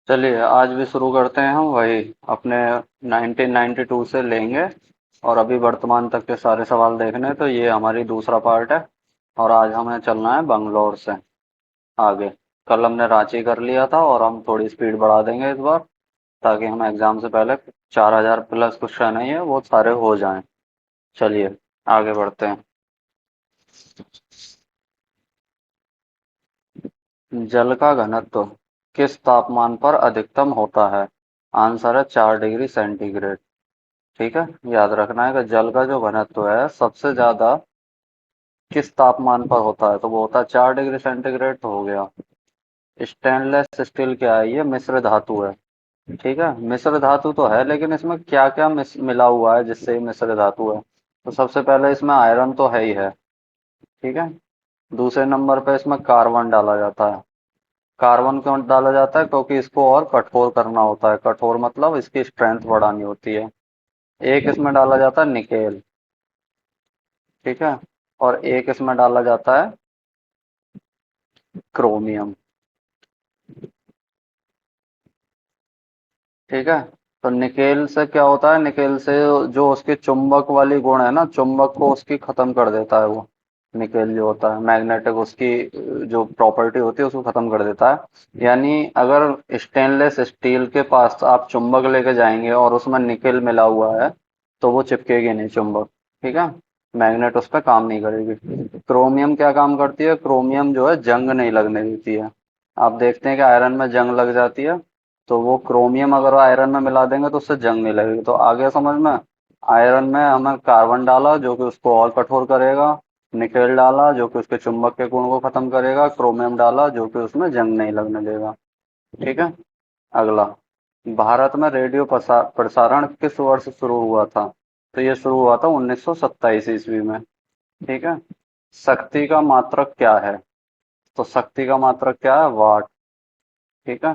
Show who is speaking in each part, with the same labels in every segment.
Speaker 1: चलिए आज भी शुरू करते हैं हम वही अपने 1992 से लेंगे और अभी वर्तमान तक के सारे सवाल देखने हैं, तो ये हमारी दूसरा पार्ट है। और आज हमें चलना है बंगलोर से आगे। कल हमने रांची कर लिया था और हम थोड़ी स्पीड बढ़ा देंगे इस बार, ताकि हम एग्जाम से पहले 4000 प्लस क्वेश्चन है ये वो सारे हो जाएं। चलिए आगे बढ़ते हैं। जल का घनत्व किस तापमान पर अधिकतम होता है? आंसर है 4 डिग्री सेंटीग्रेड। ठीक है, याद रखना है कि जल का जो घनत्व है सबसे ज्यादा किस तापमान पर होता है, तो वो होता है 4 डिग्री सेंटीग्रेड। तो हो गया। स्टेनलेस स्टील क्या है? ये मिश्र धातु है। ठीक है, मिश्र धातु तो है, लेकिन इसमें क्या क्या मिला हुआ है जिससे ये मिश्र धातु है? तो सबसे पहले इसमें आयरन तो है ही है। ठीक है। दूसरे नंबर पे इसमें कार्बन डाला जाता है। कार्बन क्यों डाला जाता है? क्योंकि इसको और कठोर करना होता है। कठोर मतलब इसकी स्ट्रेंथ बढ़ानी होती है। एक इसमें डाला जाता है निकेल। ठीक है। और एक इसमें डाला जाता है क्रोमियम। ठीक है। तो निकेल से क्या होता है? निकेल से जो उसकी चुंबक वाली गुण है ना, चुंबक को उसकी खत्म कर देता है वो। निकेल जो होता है मैग्नेटिक, उसकी जो प्रॉपर्टी होती है उसको खत्म कर देता है। यानी अगर स्टेनलेस स्टील के पास आप चुंबक लेके जाएंगे और उसमें निकेल मिला हुआ है, तो वो चिपकेगी नहीं चुंबक। ठीक है। मैग्नेट उस पर काम नहीं करेगी। क्रोमियम क्या काम करती है? क्रोमियम जो है जंग नहीं लगने देती है। आप देखते हैं कि आयरन में जंग लग जाती है, तो वो क्रोमियम अगर आयरन में मिला देंगे तो उससे जंग नहीं लगेगी। तो आगे समझ में। आयरन में हमने कार्बन डाला जो कि उसको और कठोर करेगा। निकेल डाला जो कि उसके चुंबक के गुण को खत्म करेगा। क्रोमियम डाला जो कि उसमें जंग नहीं लगने देगा। ठीक है। अगला, भारत में रेडियो प्रसारण किस वर्ष शुरू हुआ था? तो ये शुरू हुआ था 1927 ईस्वी में। ठीक है। शक्ति का मात्रक क्या है? तो शक्ति का मात्रक क्या है? वाट। ठीक है।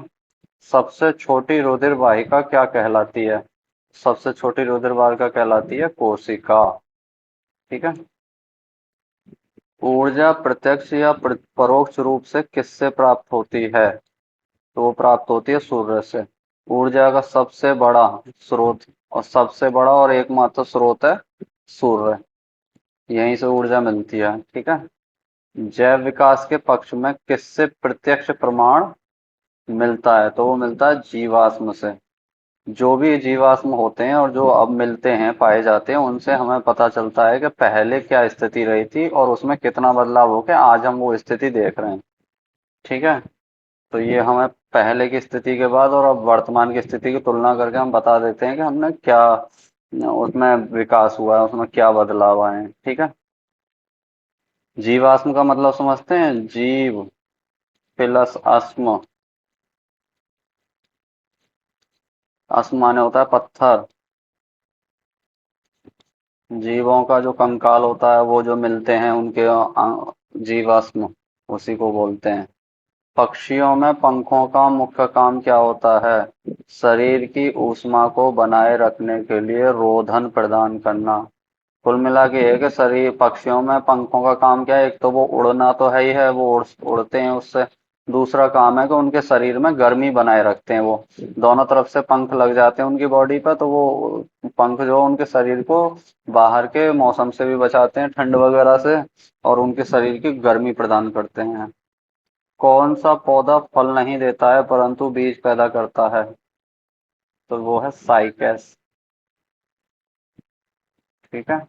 Speaker 1: सबसे छोटी रुधिर वाहिका क्या कहलाती है? सबसे छोटी रुधिर वाहिका कहलाती है कोशिका। ठीक है। ऊर्जा प्रत्यक्ष या परोक्ष रूप से किससे प्राप्त होती है? तो वो प्राप्त होती है सूर्य से। ऊर्जा का सबसे बड़ा स्रोत और सबसे बड़ा और एकमात्र स्रोत है सूर्य। यहीं से ऊर्जा मिलती है। ठीक है। जैव विकास के पक्ष में किससे प्रत्यक्ष प्रमाण मिलता है? तो वो मिलता है जीवाश्म से। जो भी जीवाश्म होते हैं और जो अब मिलते हैं पाए जाते हैं, उनसे हमें पता चलता है कि पहले क्या स्थिति रही थी और उसमें कितना बदलाव हो गया, आज हम वो स्थिति देख रहे हैं। ठीक है। तो ये हमें पहले की स्थिति के बाद और अब वर्तमान की स्थिति की तुलना करके हम बता देते हैं कि हमने क्या उसमें विकास हुआ है, उसमें क्या बदलाव आए हैं। ठीक है। जीवाश्म का मतलब समझते हैं? जीव प्लस अस्म। अस्म माने होता है पत्थर। जीवों का जो कंकाल होता है वो जो मिलते हैं उनके जीवाश्म, उसी को बोलते हैं। पक्षियों में पंखों का मुख्य काम क्या होता है? शरीर की ऊष्मा को बनाए रखने के लिए रोधन प्रदान करना। कुल मिला के है कि शरीर पक्षियों में पंखों का काम क्या है? एक तो वो उड़ना तो है ही है, वो उड़ते हैं उससे। दूसरा काम है कि उनके शरीर में गर्मी बनाए रखते हैं वो। दोनों तरफ से पंख लग जाते हैं उनकी बॉडी पर, तो वो पंख जो उनके शरीर को बाहर के मौसम से भी बचाते हैं, ठंड वगैरह से। और उनके शरीर की गर्मी प्रदान करते हैं। कौन सा पौधा फल नहीं देता है परंतु बीज पैदा करता है? तो वो है साइकेस। ठीक है।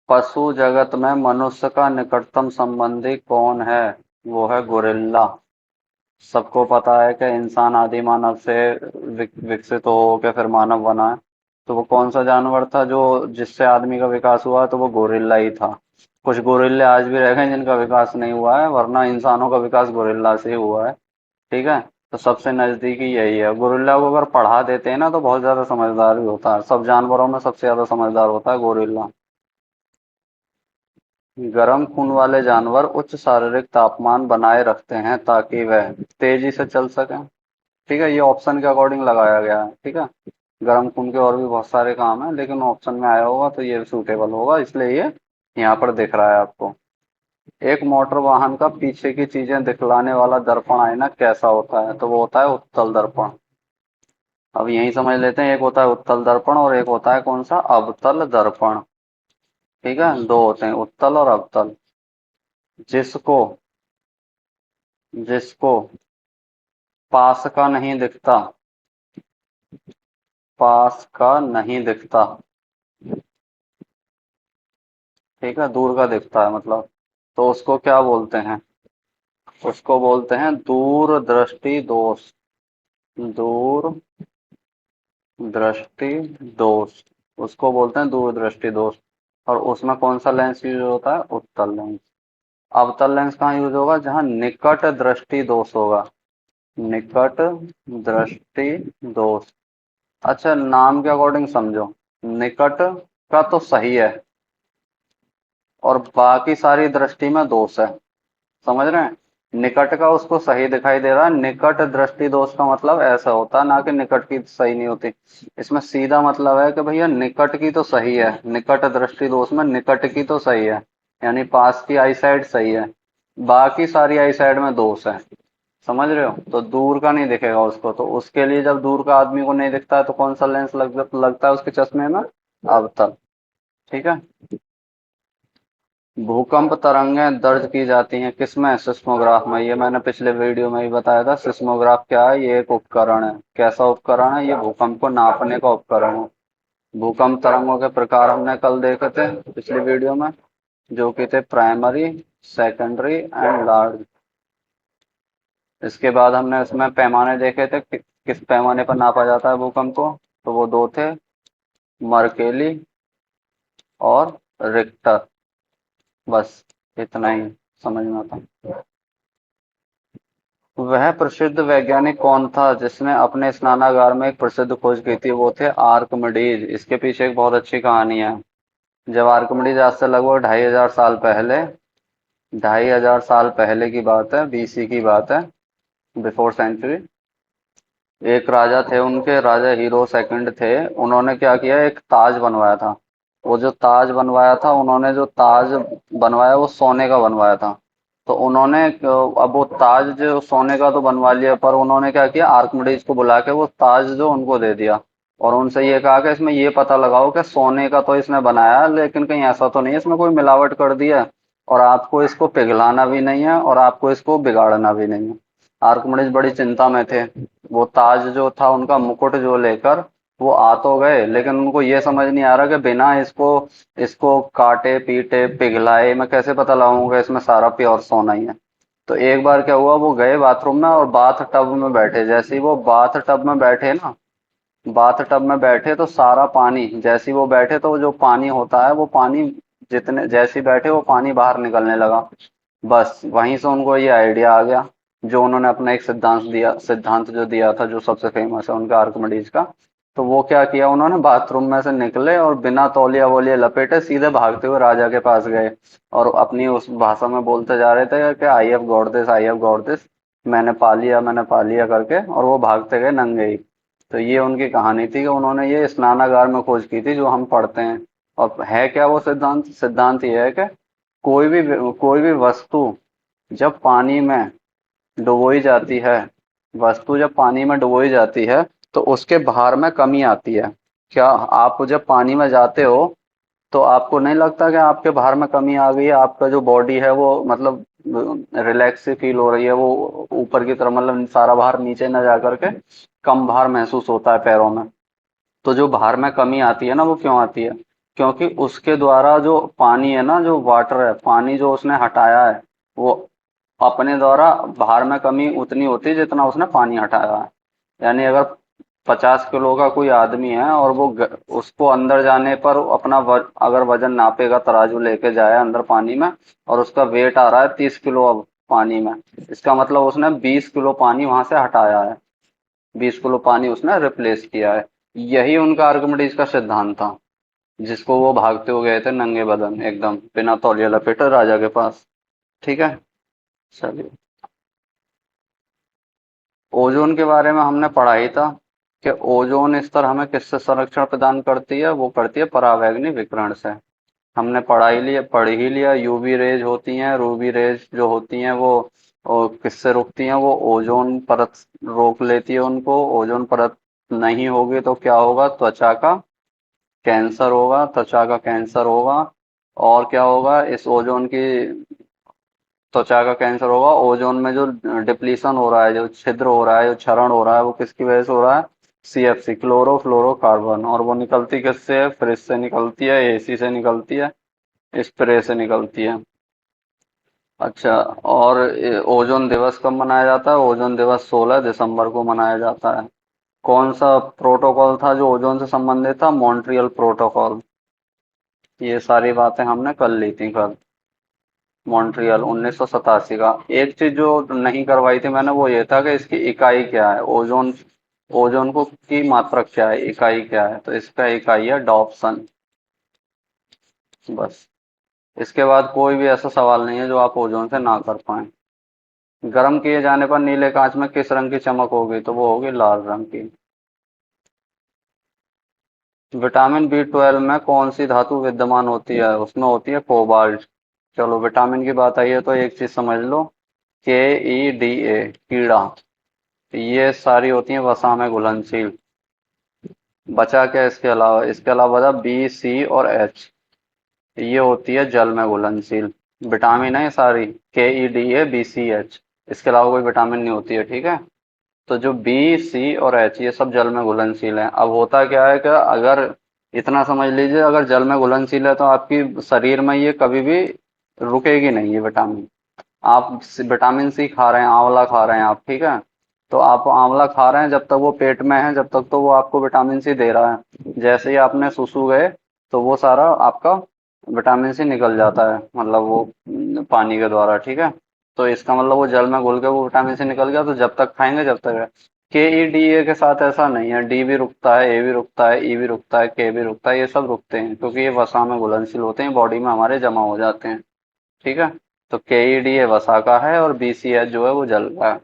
Speaker 1: पशु जगत में मनुष्य का निकटतम संबंधी कौन है? वो है गोरिल्ला। सबको पता है कि इंसान आदि मानव से विकसित हो के फिर मानव बना है। तो वो कौन सा जानवर था जो जिससे आदमी का विकास हुआ? तो वो गोरिल्ला ही था। कुछ गोरिल्ले आज भी रह गए जिनका विकास नहीं हुआ है, वरना इंसानों का विकास गोरिल्ला से ही हुआ है। ठीक है। तो सबसे नजदीकी यही है। गोरिल्ला को अगर पढ़ा देते हैं ना तो बहुत ज्यादा समझदार भी होता है। सब जानवरों में सबसे ज्यादा समझदार होता है गोरिल्ला। गर्म खून वाले जानवर उच्च शारीरिक तापमान बनाए रखते हैं ताकि वह तेजी से चल सकें। ठीक है, ये ऑप्शन के अकॉर्डिंग लगाया गया है। ठीक है, गर्म खून के और भी बहुत सारे काम हैं, लेकिन ऑप्शन में आया होगा तो ये सूटेबल होगा, इसलिए ये यहाँ पर दिख रहा है आपको। एक मोटर वाहन का पीछे की चीजें दिखलाने वाला दर्पण आईना कैसा होता है? तो वो होता है उत्तल दर्पण। अब यही समझ लेते हैं, एक होता है उत्तल दर्पण और एक होता है कौन सा, अवतल दर्पण। ठीक है, दो होते हैं, उत्तल और अवतल। जिसको जिसको पास का नहीं दिखता, पास का नहीं दिखता, ठीक है, दूर का दिखता है मतलब, तो उसको क्या बोलते हैं? उसको बोलते हैं दूर दृष्टि दोष। दूर दृष्टि दोष, उसको बोलते हैं दूर दृष्टि दोष। और उसमें कौन सा लेंस यूज होता है? उत्तल लेंस। अवतल लेंस कहाँ यूज होगा? जहां निकट दृष्टि दोष होगा। निकट दृष्टि दोष। अच्छा, नाम के अकॉर्डिंग समझो। निकट का तो सही है और बाकी सारी दृष्टि में दोष है। समझ रहे हैं? निकट का उसको सही दिखाई दे रहा है, निकट दृष्टि दोष का मतलब ऐसा होता है, ना कि निकट की सही नहीं होती। इसमें सीधा मतलब है कि भैया निकट की तो सही है, निकट दृष्टि दोष में निकट की तो सही है, यानी पास की आई साइड सही है, बाकी सारी आई साइड में दोष है। समझ रहे हो? तो दूर का नहीं दिखेगा उसको, तो उसके लिए जब दूर का आदमी को नहीं दिखता है तो कौन सा लेंस लगता है उसके चश्मे में? अवतल। ठीक है। भूकंप तरंगें दर्ज की जाती हैं किसमें? सिस्मोग्राफ में। ये मैंने पिछले वीडियो में ही बताया था। सिस्मोग्राफ क्या है? ये एक उपकरण है। कैसा उपकरण है? ये भूकंप को नापने का उपकरण है। भूकंप तरंगों के प्रकार हमने कल देखे थे पिछली वीडियो में, जो कि थे प्राइमरी, सेकेंडरी एंड लार्ज। इसके बाद हमने इसमें पैमाने देखे थे किस पैमाने पर नापा जाता है भूकंप को, तो वो दो थे, मर्केली और रिक्टर। बस इतना ही समझना था। वह प्रसिद्ध वैज्ञानिक कौन था जिसने अपने स्नानागार में एक प्रसिद्ध खोज की थी? वो थे आर्कमिडीज। इसके पीछे एक बहुत अच्छी कहानी है। जब आर्कमिडीज, आज से लगभग 2500 साल पहले, 2500 साल पहले की बात है, बीसी की बात है, बिफोर सेंचुरी, एक राजा थे, उनके राजा हीरो सेकंड थे। उन्होंने क्या किया, एक ताज बनवाया था। वो जो ताज बनवाया था, उन्होंने जो ताज बनवाया वो सोने का बनवाया था। तो उन्होंने अब वो ताज जो सोने का तो बनवा लिया, पर उन्होंने क्या किया, आर्कमिडीज को बुला के वो ताज जो उनको दे दिया और उनसे ये कहा कि इसमें ये पता लगाओ कि सोने का तो इसने बनाया है, लेकिन कहीं ऐसा तो नहीं है इसमें कोई मिलावट कर दिया है, और आपको इसको पिघलाना भी नहीं है और आपको इसको बिगाड़ना भी नहीं है। आर्कमिडीज बड़ी चिंता में थे। वो ताज जो था, उनका मुकुट जो लेकर वो आ तो गए, लेकिन उनको ये समझ नहीं आ रहा कि बिना इसको इसको काटे पीटे पिघलाए मैं कैसे पता लगाऊंगा इसमें सारा प्योर सोना ही है। तो एक बार क्या हुआ, वो गए बाथरूम में और बाथ टब में बैठे। जैसे ही वो बाथ टब में बैठे ना, बाथ टब में बैठे तो सारा पानी, जैसे ही वो बैठे तो जो पानी होता है वो पानी, जितने जैसे ही बैठे वो पानी बाहर निकलने लगा। बस वहीं से उनको ये आइडिया आ गया, जो उन्होंने अपना एक सिद्धांत जो दिया था, जो सबसे फेमस है उनका, आर्किमिडीज का। तो वो क्या किया, उन्होंने बाथरूम में से निकले और बिना तौलिया वोलिया लपेटे सीधे भागते हुए राजा के पास गए और अपनी उस भाषा में बोलते जा रहे थे कि I have got this, I have got this, मैंने पा लिया करके, और वो भागते गए नंगे ही। तो ये उनकी कहानी थी कि उन्होंने ये स्नानागार में खोज की थी, जो हम पढ़ते हैं। और है क्या वो सिद्धांत? सिद्धांत ये है कि कोई भी वस्तु जब पानी में डुबोई जाती है, वस्तु जब पानी में डुबोई जाती है तो उसके भार में कमी आती है। क्या आप जब पानी में जाते हो तो आपको नहीं लगता कि आपके भार में कमी आ गई है? आपका जो बॉडी है वो मतलब रिलैक्स सी फील हो रही है, वो ऊपर की तरफ, मतलब सारा भार नीचे न जा करके कम भार महसूस होता है पैरों में। तो जो भार में कमी आती है ना, वो क्यों आती है? क्योंकि उसके द्वारा जो पानी है ना, जो वाटर है, पानी जो उसने हटाया है, वो अपने द्वारा भार में कमी उतनी होती है जितना उसने पानी हटाया है। यानी अगर 50 किलो का कोई आदमी है और वो उसको अंदर जाने पर अपना अगर वजन नापेगा, तराजू लेके जाए अंदर पानी में, और उसका वेट आ रहा है 30 किलो अब पानी में, इसका मतलब उसने 20 किलो पानी वहां से हटाया है, 20 किलो पानी उसने रिप्लेस किया है। यही उनका आर्किमिडीज का सिद्धांत था, जिसको वो भागते हुए गए थे नंगे बदन एकदम बिना तौलिया लपेटे राजा के पास। ठीक है, चलिए। ओजोन के बारे में हमने पढ़ा ही था कि ओजोन स्तर हमें किससे संरक्षण प्रदान करती है, वो करती है परावैंगनी विकिरण से। हमने पढ़ ही लिया, यूवी रेज होती हैं, रूवी रेज जो होती हैं वो किससे रुकती हैं, वो ओजोन परत रोक लेती है उनको। ओजोन परत नहीं होगी तो क्या होगा, त्वचा का कैंसर होगा, त्वचा का कैंसर होगा। और क्या होगा, इस ओजोन की त्वचा का कैंसर होगा। ओजोन में जो डिप्लीशन हो रहा है, जो छिद्र हो रहा है, जो क्षरण हो रहा है, वो किसकी वजह से हो रहा है, सीएफसी, क्लोरोफ्लोरोकार्बन। और वो निकलती किससे है, फ्रिज से निकलती है, एसी से निकलती है, स्प्रे से निकलती है। अच्छा, और ओजोन दिवस कब मनाया जाता है? ओजोन दिवस 16 दिसंबर को मनाया जाता है। कौन सा प्रोटोकॉल था जो ओजोन से संबंधित था? Montreal protocol. ये सारी बातें हमने कल ली थी कल। मॉन्ट्रियल 1987 का। एक चीज जो नहीं करवाई थी मैंने, वो ये था कि इसकी इकाई क्या है, ओजोन ओजोन को की मात्रक क्या है, इकाई क्या है। तो इसका इकाई है डॉप्सन। बस। इसके बाद कोई भी ऐसा सवाल नहीं है जो आप ओजोन से ना कर पाए। गर्म किए जाने पर नीले कांच में किस रंग की चमक होगी? तो वो होगी लाल रंग की। विटामिन बी 12 में कौन सी धातु विद्यमान होती है? उसमें होती है कोबाल्ट। चलो, विटामिन की बात आई है तो एक चीज समझ लो, KEDA, कीड़ा, ये सारी होती हैं वसा में घुलनशील। बचा क्या इसके अलावा? इसके अलावा बचा B, C और H, ये होती है जल में घुलनशील। विटामिन है ये सारी, KEDA, B, C, H। इसके अलावा कोई विटामिन नहीं होती है, ठीक है। तो जो B, C और H, ये सब जल में घुलनशील है। अब होता क्या है कि अगर इतना समझ लीजिए, अगर जल में घुलनशील है तो आपकी शरीर में ये कभी भी रुकेगी नहीं, ये विटामिन। आप विटामिन सी खा रहे हैं, आंवला खा रहे हैं आप, ठीक है। तो आप आंवला खा रहे हैं, जब तक वो पेट में है जब तक तो वो आपको विटामिन सी दे रहा है। जैसे ही आपने सुसु गए तो वो सारा आपका विटामिन सी निकल जाता है, मतलब वो पानी के द्वारा, ठीक है। तो इसका मतलब वो जल में घुल के वो विटामिन सी निकल गया, तो जब तक खाएंगे जब तक है। KEDA के साथ ऐसा नहीं है, डी भी रुकता है, ए भी रुकता है, ई भी रुकता है, के भी रुकता है, ये सब रुकते हैं क्योंकि ये वसा में घुलनशील होते हैं, बॉडी में हमारे जमा हो जाते हैं, ठीक है। तो KEDA वसा का है और BCH जो है वो जल का है।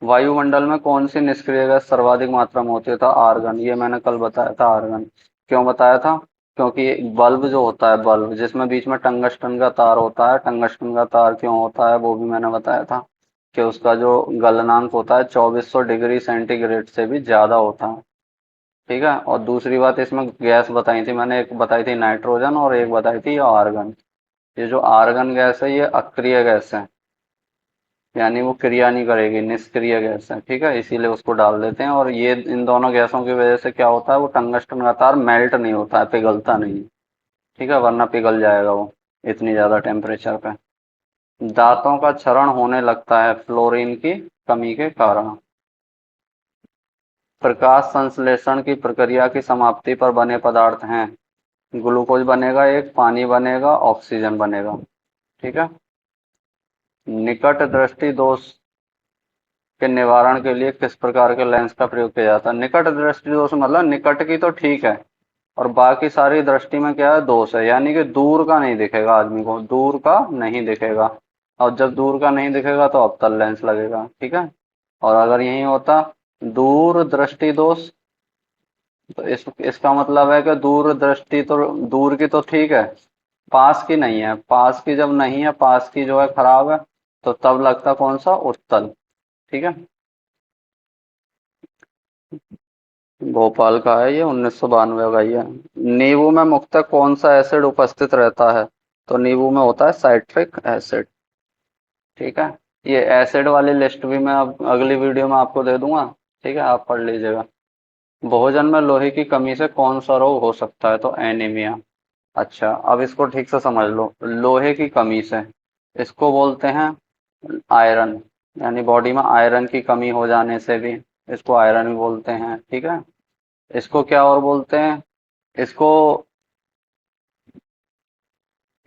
Speaker 1: वायुमंडल में कौन सी निष्क्रिय गैस सर्वाधिक मात्रा में होती था? आर्गन। ये मैंने कल बताया था, आर्गन। क्यों बताया था? क्योंकि बल्ब जो होता है, बल्ब जिसमें बीच में टंगस्टन का तार होता है, टंगस्टन का तार क्यों होता है वो भी मैंने बताया था कि उसका जो गलनांक होता है 2400 डिग्री सेंटीग्रेड से भी ज्यादा होता है, ठीक है। और दूसरी बात इसमें गैस बताई थी मैंने, एक बताई थी नाइट्रोजन और एक बताई थी आर्गन। ये जो आर्गन गैस है ये अक्रिय गैस है, यानी वो क्रिया नहीं करेगी, निष्क्रिय गैस है, ठीक है। इसीलिए उसको डाल देते हैं। और ये इन दोनों गैसों की वजह से क्या होता है, वो टंगस्टन का तार मेल्ट नहीं होता है, पिघलता नहीं, ठीक है, वरना पिघल जाएगा वो इतनी ज्यादा टेम्परेचर पे। दांतों का क्षरण होने लगता है फ्लोरीन की कमी के कारण। प्रकाश संश्लेषण की प्रक्रिया की समाप्ति पर बने पदार्थ हैं, ग्लूकोज बनेगा, एक पानी बनेगा, ऑक्सीजन बनेगा, ठीक है। निकट दृष्टि दोष के निवारण के लिए किस प्रकार के लेंस का प्रयोग किया जाता है? निकट दृष्टि दोष मतलब निकट की तो ठीक है, और बाकी सारी दृष्टि में क्या है, दोष है, यानी कि दूर का नहीं दिखेगा आदमी को, दूर का नहीं दिखेगा। और जब दूर का नहीं दिखेगा तो अवतल लेंस लगेगा, ठीक है। और अगर यही होता दूर दृष्टि दोष, तो इसका मतलब है कि दूर दृष्टि तो दूर की तो ठीक है, पास की नहीं है। पास की जब नहीं है, पास की जो है खराब है, तो तब लगता कौन सा, उत्तल, ठीक है। भोपाल का है ये, 1992 का ही है। नींबू में मुख्यतः कौन सा एसिड उपस्थित रहता है? तो नींबू में होता है साइट्रिक एसिड, ठीक है। ये एसिड वाली लिस्ट भी मैं अब अगली वीडियो में आपको दे दूंगा, ठीक है, आप पढ़ लीजिएगा। भोजन में लोहे की कमी से कौन सा रोग हो सकता है? तो एनीमिया। अच्छा, अब इसको ठीक से समझ लो, लोहे की कमी से, इसको बोलते हैं आयरन, यानी बॉडी में आयरन की कमी हो जाने से भी इसको आयरन भी बोलते हैं, ठीक है। इसको क्या और बोलते हैं? इसको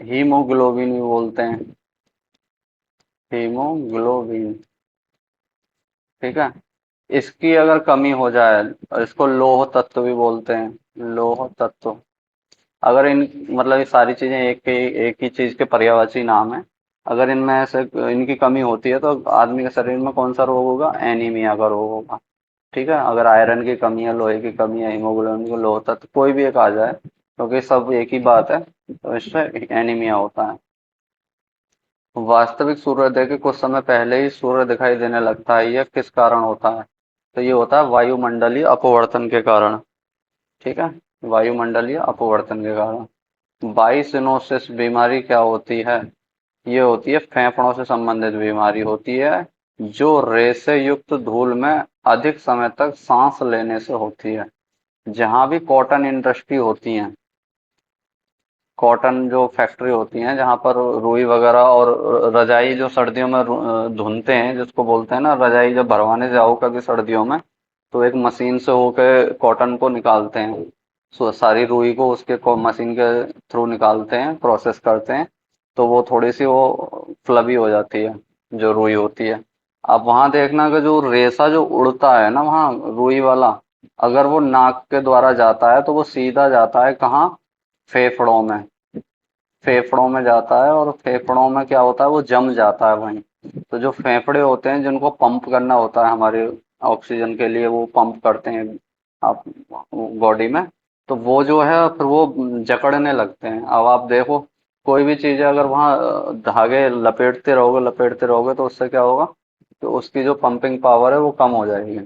Speaker 1: हीमोग्लोबिन भी बोलते हैं, हीमोग्लोबिन, ठीक है। इसकी अगर कमी हो जाए, और इसको लौह तत्व भी बोलते हैं, लौह तत्व। अगर इन मतलब ये सारी चीजें एक ही चीज के पर्यायवाची नाम है। अगर इनमें से इनकी कमी होती है तो आदमी के शरीर में कौन सा रोग होगा? एनीमिया का रोग होगा। ठीक है, अगर आयरन की कमी है, लोहे की कमी है, हीमोग्लोबिन की लो होता है, तो कोई भी एक आ जाए, क्योंकि सब एक ही बात है, तो इससे एनीमिया होता है। वास्तविक सूर्योदय के कुछ समय पहले ही सूर्य दिखाई देने लगता है, यह किस कारण होता है? तो ये होता है वायुमंडलीय अपवर्तन के कारण। ठीक है, वायुमंडलीय अपवर्तन के कारण। बाइसिनोसिस बीमारी क्या होती है? ये होती है फेफड़ों से संबंधित बीमारी होती है, जो रेशे युक्त धूल में अधिक समय तक सांस लेने से होती है। जहां भी कॉटन इंडस्ट्री होती है, कॉटन जो फैक्ट्री होती हैं जहां पर रुई वगैरह और रजाई जो सर्दियों में धुनते हैं, जिसको बोलते हैं ना, रजाई जब भरवाने जाओ कभी सर्दियों में, तो एक मशीन से होके कॉटन को निकालते हैं। सारी रुई को उसके मशीन के थ्रू निकालते हैं, प्रोसेस करते हैं, तो वो थोड़ी सी वो फ्लबी हो जाती है, जो रुई होती है। अब वहां देखना कि जो रेशा जो उड़ता है ना वहाँ रुई वाला, अगर वो नाक के द्वारा जाता है तो वो सीधा जाता है कहाँ? फेफड़ों में। फेफड़ों में जाता है, और फेफड़ों में क्या होता है? वो जम जाता है वहीं। तो जो फेफड़े होते हैं जिनको पंप करना होता है हमारे ऑक्सीजन के लिए, वो पंप करते हैं आप बॉडी में, तो वो जो है फिर वो जकड़ने लगते हैं। अब आप देखो, कोई भी चीज़ है अगर वहाँ धागे लपेटते रहोगे तो उससे क्या होगा? तो उसकी जो पंपिंग पावर है वो कम हो जाएगी।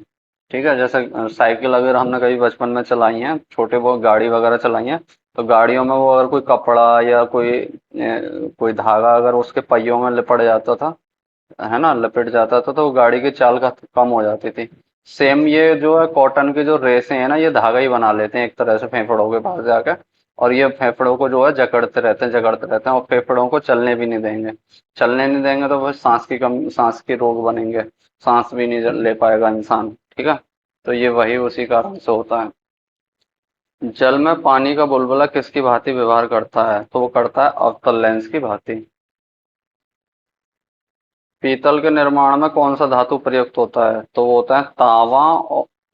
Speaker 1: ठीक है, जैसे साइकिल अगर हमने कभी बचपन में चलाई है, छोटे बहुत गाड़ी वगैरह चलाई है, तो गाड़ियों में वो अगर कोई कपड़ा या कोई धागा अगर उसके पहियों में लिपट जाता था, है ना, लपेट जाता था, तो वो गाड़ी की चाल का कम हो जाती थी। सेम ये जो है कॉटन के जो रेसे हैं ना, ये धागा ही बना लेते हैं एक तरह से फेफड़ों के पास जाकर, और ये फेफड़ों को जो है जकड़ते रहते हैं, और फेफड़ों को चलने भी नहीं देंगे। चलने नहीं देंगे तो फिर सांस के रोग बनेंगे, सांस भी नहीं ले पाएगा इंसान। ठीक है, तो ये वही उसी कारण से होता है। जल में पानी का बुलबुला किसकी भांति व्यवहार करता है? तो वो करता है अवतल लेंस की भांति। पीतल के निर्माण में कौन सा धातु प्रयुक्त होता है? तो वो होता है तांबा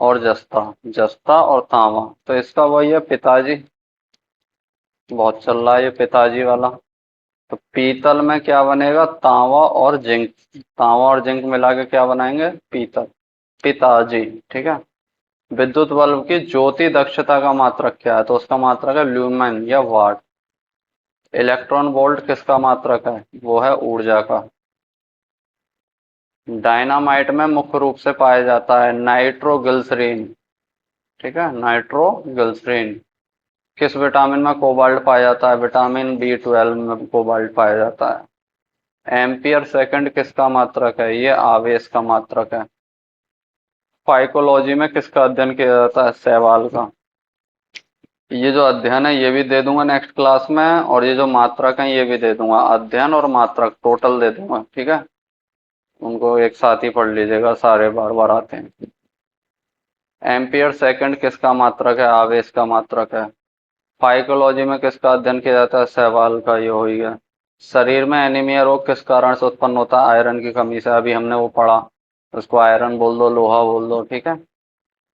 Speaker 1: और जस्ता। जस्ता और तांबा, तो इसका वही है पिताजी। बहुत चल रहा है ये पिताजी वाला। तो पीतल में क्या बनेगा? तांबा और जिंक। तांबा और जिंक मिला के क्या बनाएंगे? पीतल। पिताजी। ठीक है। विद्युत बल्ब की ज्योति दक्षता का मात्रक क्या है? तो उसका मात्रक है ल्यूमेन या वाट। इलेक्ट्रॉन वोल्ट किसका मात्रक है? वो है ऊर्जा का। डायनामाइट में मुख्य रूप से पाया जाता है नाइट्रोग्लिसरीन। ठीक है, नाइट्रोग्लिसरीन। किस विटामिन में कोबाल्ट पाया जाता है? विटामिन B12 में कोबाल्ट पाया जाता है। एम्पियर सेकंड किसका मात्रक है? ये आवेश का मात्रक है। फाइकोलॉजी में किसका अध्ययन किया जाता है? शैवाल का। ये जो अध्ययन है ये भी दे दूंगा नेक्स्ट क्लास में, और ये जो मात्रक है ये भी दे दूंगा, अध्ययन और मात्रक टोटल दे दूंगा। ठीक है, उनको एक साथ ही पढ़ लीजिएगा, सारे बार बार आते हैं। एम्पियर सेकंड किसका मात्रक है? आवेश का मात्रक है। फाइकोलॉजी में किसका अध्ययन किया जाता है? सहवाल का। ये हो ही गया। शरीर में एनीमिया रोग किस कारण से उत्पन्न होता है? आयरन की कमी से। अभी हमने वो पढ़ा, उसको आयरन बोल दो, लोहा बोल दो। ठीक है।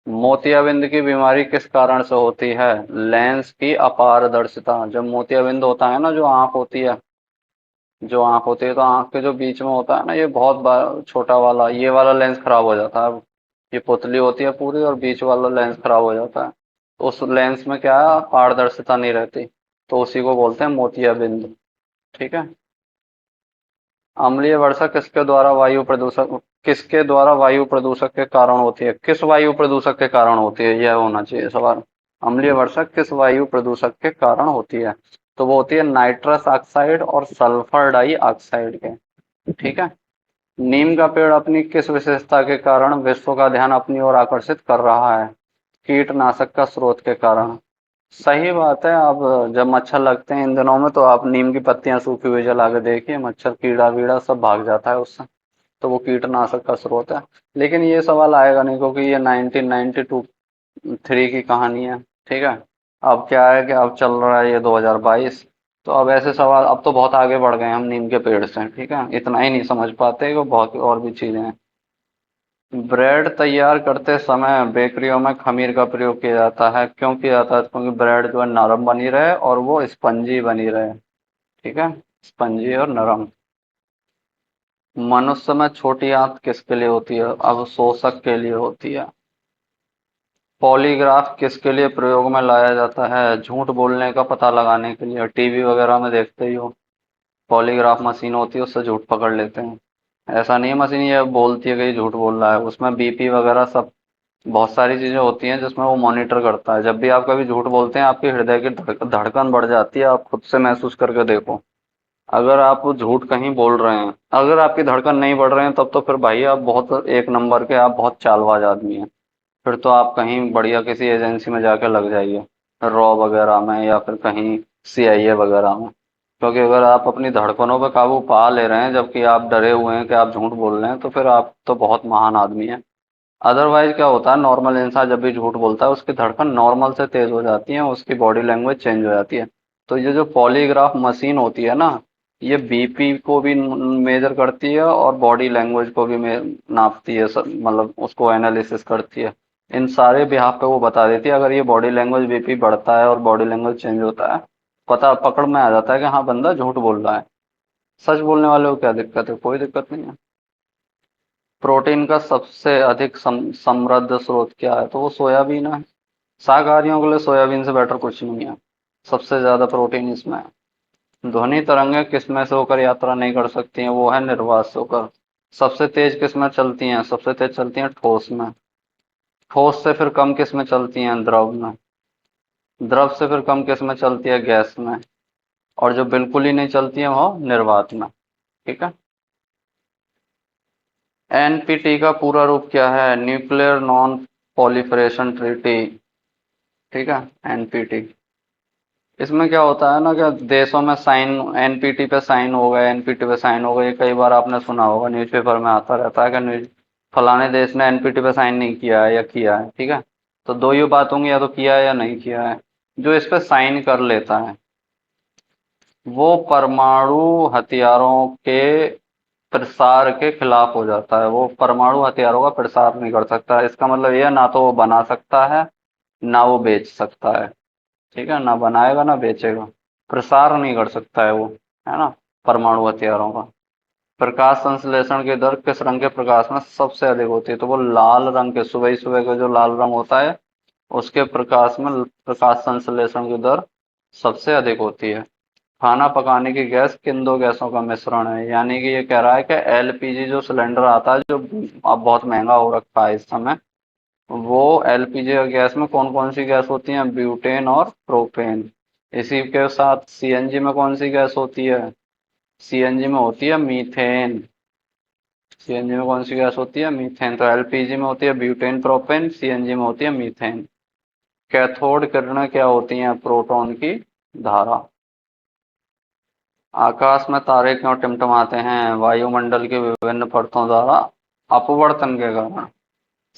Speaker 1: मोतियाबिंद की बीमारी किस कारण से होती है? लेंस की अपारदर्शिता। जब मोतियाबिंद होता है ना, जो आंख होती है, तो आंख के जो बीच में होता है ना, ये बहुत छोटा वाला, ये वाला लेंस खराब हो जाता है। ये पुतली होती है पूरी, और बीच वाला लेंस खराब हो जाता है, तो उस लेंस में क्या है? पारदर्शिता नहीं रहती, तो उसी को बोलते हैं मोतियाबिंद। ठीक है। अम्लीय वर्षा किसके द्वारा वायु प्रदूषक के कारण होती है? किस वायु प्रदूषक के कारण होती है, यह होना चाहिए सवाल। अम्लीय वर्षा किस वायु प्रदूषक के कारण होती है? तो वो होती है नाइट्रस ऑक्साइड और सल्फर डाई ऑक्साइड के। ठीक है। नीम का पेड़ अपनी किस विशेषता के कारण विश्व का ध्यान अपनी ओर आकर्षित कर रहा है? कीटनाशक का स्रोत के कारण। सही बात है। आप जब मच्छर लगते हैं इन दिनों में, तो आप नीम की पत्तियां सूखी हुई जला के देखिए, मच्छर कीड़ा वीड़ा सब भाग जाता है उससे। तो वो कीटनाशक का स्रोत है। लेकिन ये सवाल आएगा नहीं, क्योंकि ये 1992 3 की कहानी है। ठीक है। अब क्या है कि अब चल रहा है ये 2022, तो अब ऐसे सवाल, अब तो बहुत आगे बढ़ गए हम नीम के पेड़ से। ठीक है, इतना ही नहीं समझ पाते कि बहुत और भी चीजें हैं। ब्रेड तैयार करते समय बेकरियों में खमीर का प्रयोग किया जाता है। क्यों किया जाता है? क्योंकि ब्रेड जो है नरम बनी रहे और वो स्पंजी बनी रहे। ठीक है, स्पंजी और नरम। मनुष्य में छोटी आंत किसके लिए होती है? अवशोषक के लिए होती है। पॉलीग्राफ किसके लिए प्रयोग में लाया जाता है? झूठ बोलने का पता लगाने के लिए। टीवी वगैरह में देखते ही हो, पॉलीग्राफ मशीन होती है, उससे झूठ पकड़ लेते हैं। ऐसा नहीं है मशीन ये बोलती है कि ये झूठ बोल रहा है, उसमें बीपी वगैरह सब बहुत सारी चीजें होती हैं जिसमें वो मॉनिटर करता है। जब भी आप कभी झूठ बोलते हैं आपके हृदय की धड़कन बढ़ जाती है, आप खुद से महसूस करके देखो। अगर आप झूठ कहीं बोल रहे हैं, अगर आपकी धड़कन नहीं बढ़ रहे हैं, तब तो फिर भाई आप बहुत एक नंबर के, आप बहुत चालबाज आदमी हैं। फिर तो आप कहीं बढ़िया किसी एजेंसी में जाके लग जाइए, रॉ वगैरह में या फिर कहीं सीआईए वगैरह में। क्योंकि अगर आप अपनी धड़कनों पर काबू पा ले रहे हैं जबकि आप डरे हुए हैं कि आप झूठ बोल रहे हैं, तो फिर आप तो बहुत महान आदमी हैं। अदरवाइज क्या होता है, नॉर्मल इंसान जब भी झूठ बोलता है उसकी धड़कन नॉर्मल से तेज हो जाती है, उसकी बॉडी लैंग्वेज चेंज हो जाती है। तो ये जो पॉलीग्राफ मशीन होती है ना, ये बीपी को भी मेजर करती है और बॉडी लैंग्वेज को भी नापती है, मतलब उसको एनालिसिस करती है। इन सारे बिहाफ पे वो बता देती है। अगर ये बॉडी लैंग्वेज, बीपी बढ़ता है और बॉडी लैंग्वेज चेंज होता है, पता पकड़ में आ जाता है कि हाँ बंदा झूठ बोल रहा है। सच बोलने वाले को क्या दिक्कत है? कोई दिक्कत नहीं है। प्रोटीन का सबसे अधिक समृद्ध स्रोत क्या है? तो वो सोयाबीन है। शाकाहारियों के लिए सोयाबीन से बेटर कुछ नहीं है। सबसे ज्यादा प्रोटीन इसमें है। ध्वनि तरंगें किस में से होकर यात्रा नहीं कर सकती हैं? वो है निर्वात से होकर। सबसे तेज किस में चलती हैं? सबसे तेज चलती हैं ठोस में। ठोस से फिर कम किस में चलती हैं? द्रव में। द्रव से फिर कम किस में चलती है? गैस में। और जो बिल्कुल ही नहीं चलती है वो निर्वात में। ठीक है। एनपीटी का पूरा रूप क्या है? Nuclear non proliferation treaty. ठीक है, एनपीटी। इसमें क्या होता है ना कि देशों में साइन, एनपीटी पे साइन हो गए, एनपीटी पे साइन हो गए, कई बार आपने सुना होगा, न्यूज़पेपर में आता रहता है कि न्यूज फलाने देश ने एनपीटी पे साइन नहीं किया है या किया है। ठीक है। तो दो ही बात होंगी, या तो किया है या नहीं किया है। जो इस पे साइन कर लेता है वो परमाणु हथियारों के प्रसार के खिलाफ हो जाता है। वो परमाणु हथियारों का प्रसार नहीं कर सकता। इसका मतलब यह, ना तो वो बना सकता है ना वो बेच सकता है। ठीक है, ना बनाएगा ना बेचेगा। प्रसार नहीं कर सकता है वो, है ना, परमाणु हथियारों का। प्रकाश संश्लेषण की दर किस रंग के प्रकाश में सबसे अधिक होती है? तो वो लाल रंग के, सुबह सुबह का जो लाल रंग होता है उसके प्रकाश में प्रकाश संश्लेषण की दर सबसे अधिक होती है। खाना पकाने की गैस किन दो गैसों का मिश्रण है? यानी कि ये कह रहा है कि एलपीजी जो सिलेंडर आता है, जो अब बहुत महंगा हो रखा है इस समय, वो एलपीजी गैस में कौन कौन सी गैस होती है? ब्यूटेन और प्रोपेन। इसी के साथ सीएनजी में कौन सी गैस होती है? सीएनजी में होती है मीथेन। सीएनजी में कौन सी गैस होती है? मीथेन। तो एलपीजी में होती है ब्यूटेन प्रोपेन, सीएनजी में होती है मीथेन। कैथोड किरणें क्या होती हैं? प्रोटॉन की धारा। आकाश में तारे क्यों टिमटिमाते हैं? वायुमंडल की विभिन्न परतों द्वारा अपवर्तन के कारण।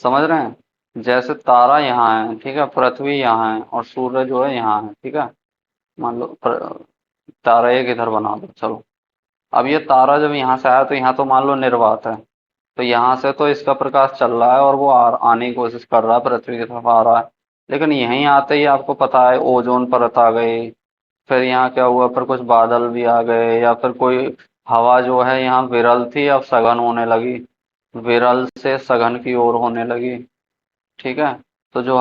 Speaker 1: समझ रहे हैं? जैसे तारा यहाँ है, ठीक है, पृथ्वी यहाँ है और सूर्य जो है यहाँ है। ठीक है। मान लो तारा एक इधर बना दो, चलो। अब ये तारा जब यहाँ से आया तो यहाँ तो मान लो निर्वात है, तो यहाँ से तो इसका प्रकाश चल रहा है और वो आने की कोशिश कर रहा है, पृथ्वी की तरफ आ रहा है। लेकिन यहीं आते ही आपको पता है ओजोन परत आ गई। फिर यहाँ क्या हुआ, फिर कुछ बादल भी आ गए, या फिर कोई हवा जो है यहाँ विरल थी अब सघन होने लगी, विरल से सघन की ओर होने लगी। ठीक है। तो जो